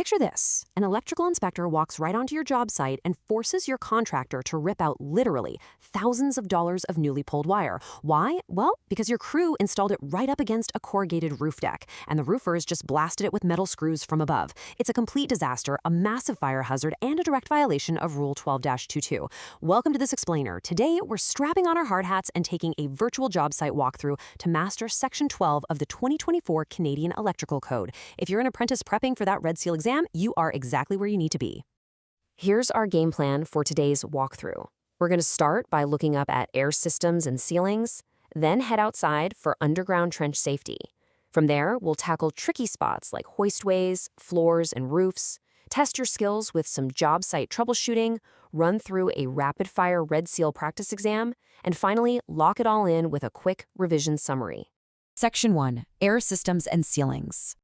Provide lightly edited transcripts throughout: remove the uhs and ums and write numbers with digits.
Picture this. An electrical inspector walks right onto your job site and forces your contractor to rip out literally thousands of dollars of newly pulled wire. Why? Well, because your crew installed it right up against a corrugated roof deck, and the roofers just blasted it with metal screws from above. It's a complete disaster, a massive fire hazard, and a direct violation of Rule 12-22. Welcome to This Explainer. Today, we're strapping on our hard hats and taking a virtual job site walkthrough to master Section 12 of the 2024 Canadian Electrical Code. If you're an apprentice prepping for that RedSeal exam, you are exactly where you need to be. Here's our game plan for today's walkthrough. We're going to start by looking up at air systems and ceilings, then head outside for underground trench safety. From there, we'll tackle tricky spots like hoistways, floors, and roofs, test your skills with some job site troubleshooting, run through a rapid-fire RedSeal practice exam, and finally, lock it all in with a quick revision summary. Section 1. Air systems and ceilings.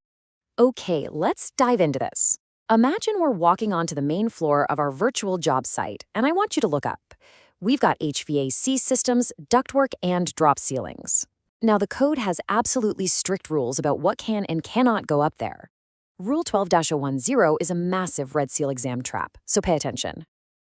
Okay, let's dive into this. Imagine we're walking onto the main floor of our virtual job site, and I want you to look up. We've got HVAC systems, ductwork, and drop ceilings. Now, the code has absolutely strict rules about what can and cannot go up there. Rule 12-010 is a massive RedSeal exam trap, so pay attention.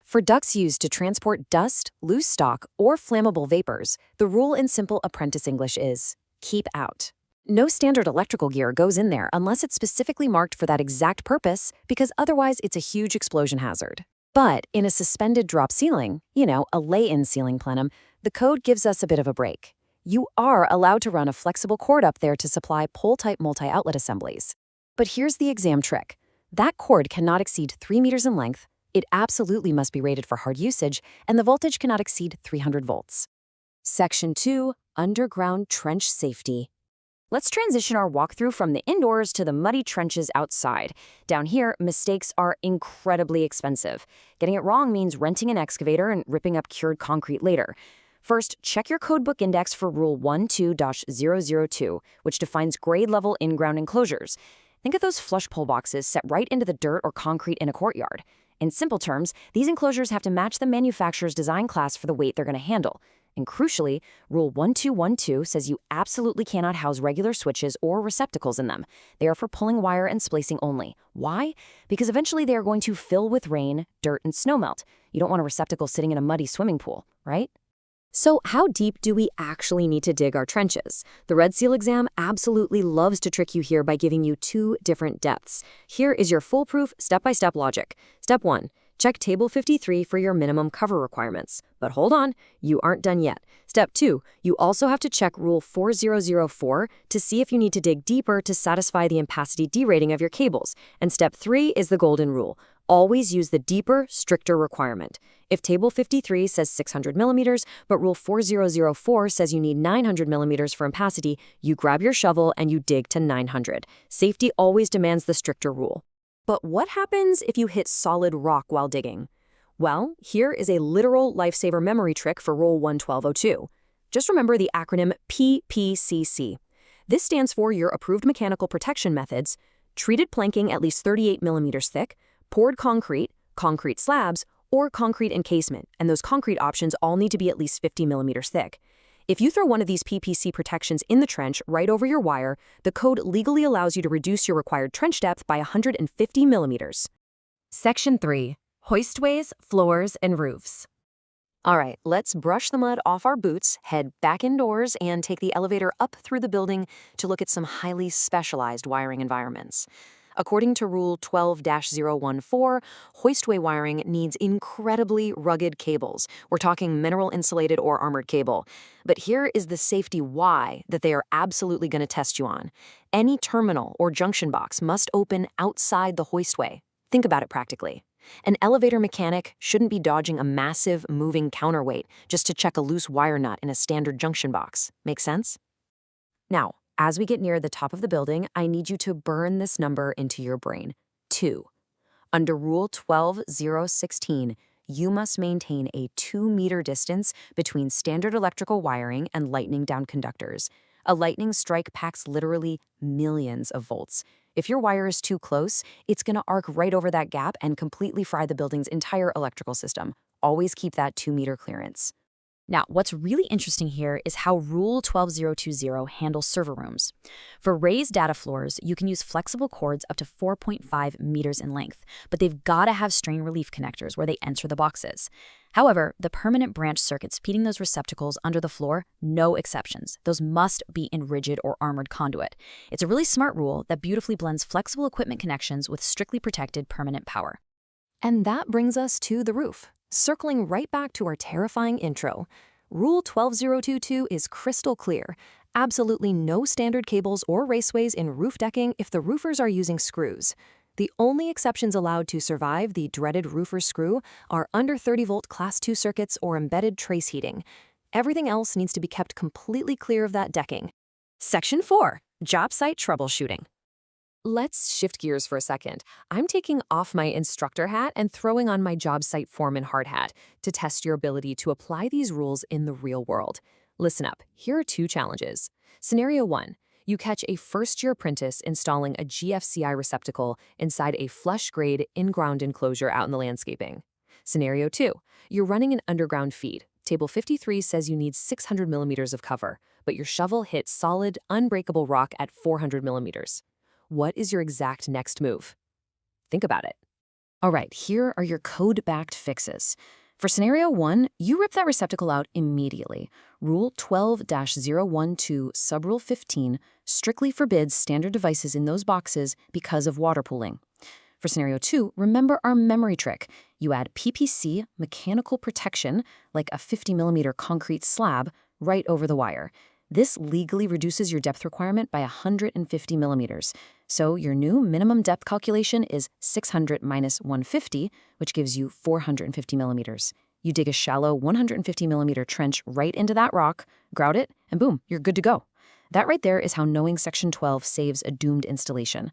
For ducts used to transport dust, loose stock, or flammable vapors, the rule in simple apprentice English is keep out. No standard electrical gear goes in there unless it's specifically marked for that exact purpose, because otherwise it's a huge explosion hazard. But in a suspended drop ceiling, a lay-in ceiling plenum, the code gives us a bit of a break. You are allowed to run a flexible cord up there to supply pole-type multi-outlet assemblies. But here's the exam trick. That cord cannot exceed 3 meters in length, it absolutely must be rated for hard usage, and the voltage cannot exceed 300 volts. Section 2. Underground trench safety. Let's transition our walkthrough from the indoors to the muddy trenches outside. Down here, mistakes are incredibly expensive. Getting it wrong means renting an excavator and ripping up cured concrete later. First, check your codebook index for Rule 12-002, which defines grade-level in-ground enclosures. Think of those flush pull boxes set right into the dirt or concrete in a courtyard. In simple terms, these enclosures have to match the manufacturer's design class for the weight they're going to handle. And crucially, Rule 1212 says you absolutely cannot house regular switches or receptacles in them. They are for pulling wire and splicing only. Why? Because eventually they are going to fill with rain, dirt, and snowmelt. You don't want a receptacle sitting in a muddy swimming pool, right? So how deep do we actually need to dig our trenches? The RedSeal exam absolutely loves to trick you here by giving you 2 different depths. Here is your foolproof step-by-step logic. Step 1. Check Table 53 for your minimum cover requirements. But hold on, you aren't done yet. Step 2, you also have to check Rule 4004 to see if you need to dig deeper to satisfy the ampacity D rating of your cables. And Step 3 is the golden rule. Always use the deeper, stricter requirement. If Table 53 says 600 millimeters, but Rule 4004 says you need 900 millimeters for ampacity, you grab your shovel and you dig to 900. Safety always demands the stricter rule. But what happens if you hit solid rock while digging? Well, here is a literal lifesaver memory trick for Rule 1202. Just remember the acronym PPCC. This stands for your approved mechanical protection methods: treated planking at least 38 millimeters thick, poured concrete, concrete slabs, or concrete encasement, and those concrete options all need to be at least 50 millimeters thick. If you throw one of these PPC protections in the trench right over your wire, the code legally allows you to reduce your required trench depth by 150 millimeters. Section 3. Hoistways, floors, and roofs. All right, let's brush the mud off our boots, head back indoors, and take the elevator up through the building to look at some highly specialized wiring environments. According to Rule 12-014, hoistway wiring needs incredibly rugged cables. We're talking mineral-insulated or armored cable. But here is the safety why that they are absolutely going to test you on. Any terminal or junction box must open outside the hoistway. Think about it practically. An elevator mechanic shouldn't be dodging a massive moving counterweight just to check a loose wire nut in a standard junction box. Make sense? Now, as we get near the top of the building, I need you to burn this number into your brain. 2. Under Rule 12-016, you must maintain a 2-meter distance between standard electrical wiring and lightning down conductors. A lightning strike packs literally millions of volts. If your wire is too close, it's going to arc right over that gap and completely fry the building's entire electrical system. Always keep that 2-meter clearance. Now, what's really interesting here is how Rule 12020 handles server rooms. For raised data floors, you can use flexible cords up to 4.5 meters in length, but they've got to have strain relief connectors where they enter the boxes. However, the permanent branch circuits feeding those receptacles under the floor, no exceptions. Those must be in rigid or armored conduit. It's a really smart rule that beautifully blends flexible equipment connections with strictly protected permanent power. And that brings us to the roof. Circling right back to our terrifying intro, Rule 12022 is crystal clear. Absolutely no standard cables or raceways in roof decking if the roofers are using screws. The only exceptions allowed to survive the dreaded roofer's screw are under 30-volt Class 2 circuits or embedded trace heating. Everything else needs to be kept completely clear of that decking. Section 4. Job site troubleshooting. Let's shift gears for a second. I'm taking off my instructor hat and throwing on my job site foreman hard hat to test your ability to apply these rules in the real world. Listen up, here are 2 challenges. Scenario 1, you catch a first-year apprentice installing a GFCI receptacle inside a flush-grade in-ground enclosure out in the landscaping. Scenario 2, you're running an underground feed. Table 53 says you need 600 millimeters of cover, but your shovel hits solid, unbreakable rock at 400 millimeters. What is your exact next move? Think about it. All right, here are your code-backed fixes. For scenario 1, you rip that receptacle out immediately. Rule 12-012, subrule 15, strictly forbids standard devices in those boxes because of water pooling. For scenario 2, remember our memory trick. You add PPC, mechanical protection, like a 50 millimeter concrete slab, right over the wire. This legally reduces your depth requirement by 150 millimeters. So your new minimum depth calculation is 600 minus 150, which gives you 450 millimeters. You dig a shallow 150 millimeter trench right into that rock, grout it, and boom, you're good to go. That right there is how knowing Section 12 saves a doomed installation.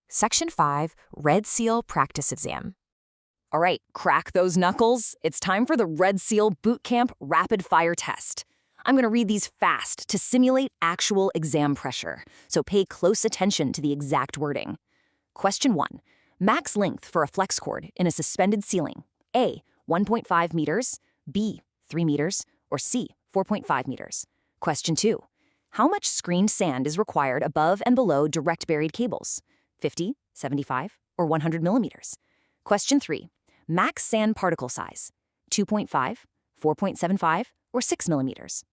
Section 5, RedSeal Practice Exam. All right, crack those knuckles. It's time for the RedSeal Bootcamp Rapid Fire Test. I'm going to read these fast to simulate actual exam pressure, so pay close attention to the exact wording. Question 1. Max length for a flex cord in a suspended ceiling. A, 1.5 meters, B, 3 meters, or C, 4.5 meters. Question 2. How much screened sand is required above and below direct buried cables? 50, 75, or 100 millimeters. Question 3. Max sand particle size. 2.5, 4.75, or 6 millimeters.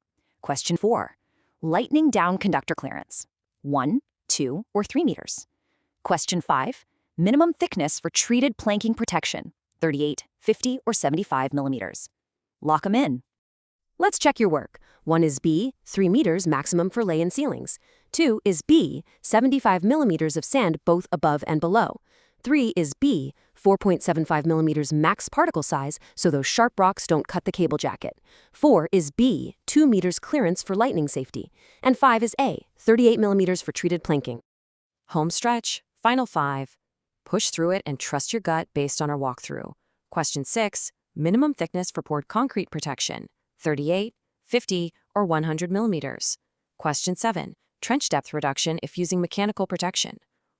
Question 4. Lightning down conductor clearance. 1, 2, or 3 meters. Question 5. Minimum thickness for treated planking protection. 38, 50, or 75 millimeters. Lock them in. Let's check your work. 1 is B, 3 meters maximum for lay-in ceilings. 2 is B, 75 millimeters of sand both above and below. 3 is B, 4.75 millimeters max particle size, so those sharp rocks don't cut the cable jacket. 4 is B, 2 meters clearance for lightning safety. And 5 is A, 38 millimeters for treated planking. Home stretch, final 5. Push through it and trust your gut based on our walkthrough. Question 6, minimum thickness for poured concrete protection. 38, 50, or 100 millimeters. Question 7, trench depth reduction if using mechanical protection.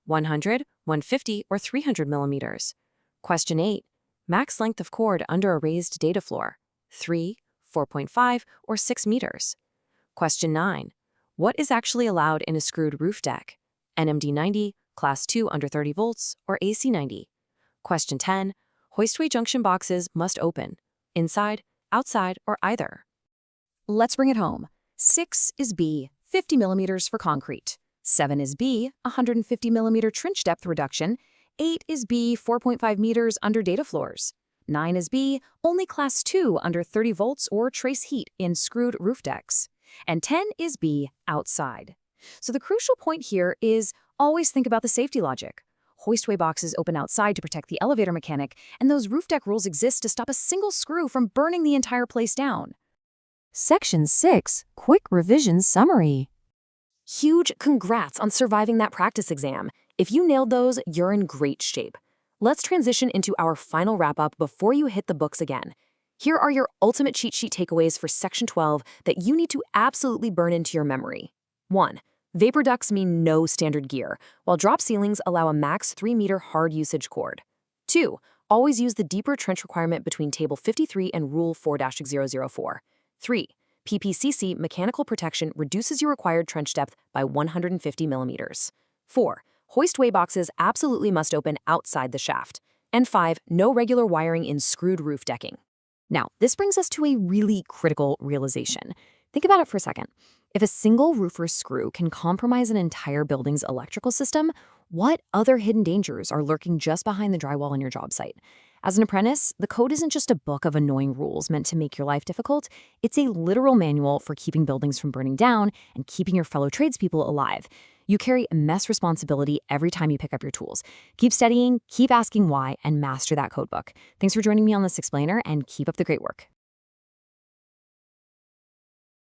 100, 150, or 300 millimeters. Question 8, max length of cord under a raised data floor. 3, 4.5, or 6 meters. Question 9, what is actually allowed in a screwed roof deck? NMD 90, Class 2 under 30 volts, or AC 90. Question 10, hoistway junction boxes must open. Inside, outside, or either. Let's bring it home. 6 is B, 50 millimeters for concrete. 7 is B, 150 millimeter trench depth reduction. 8 is B, 4.5 meters under data floors. 9 is B, only Class 2 under 30 volts or trace heat in screwed roof decks. And 10 is B, outside. So the crucial point here is always think about the safety logic. Hoistway boxes open outside to protect the elevator mechanic, and those roof deck rules exist to stop a single screw from burning the entire place down. Section 6, Quick Revision Summary. Huge congrats on surviving that practice exam. If you nailed those, you're in great shape. Let's transition into our final wrap-up before you hit the books again. Here are your ultimate cheat sheet takeaways for Section 12 that you need to absolutely burn into your memory. 1. Vapor ducts mean no standard gear, while drop ceilings allow a max 3-meter hard usage cord. 2. Always use the deeper trench requirement between Table 53 and Rule 4-004. 3. PPCC mechanical protection reduces your required trench depth by 150 millimeters. 4. Hoist way boxes absolutely must open outside the shaft. And 5. No regular wiring in screwed roof decking. Now, this brings us to a really critical realization. Think about it for a second. If a single roofer's screw can compromise an entire building's electrical system, what other hidden dangers are lurking just behind the drywall on your job site? As an apprentice, the code isn't just a book of annoying rules meant to make your life difficult. It's a literal manual for keeping buildings from burning down and keeping your fellow tradespeople alive. You carry immense responsibility every time you pick up your tools. Keep studying, keep asking why, and master that code book. Thanks for joining me on this explainer, and keep up the great work.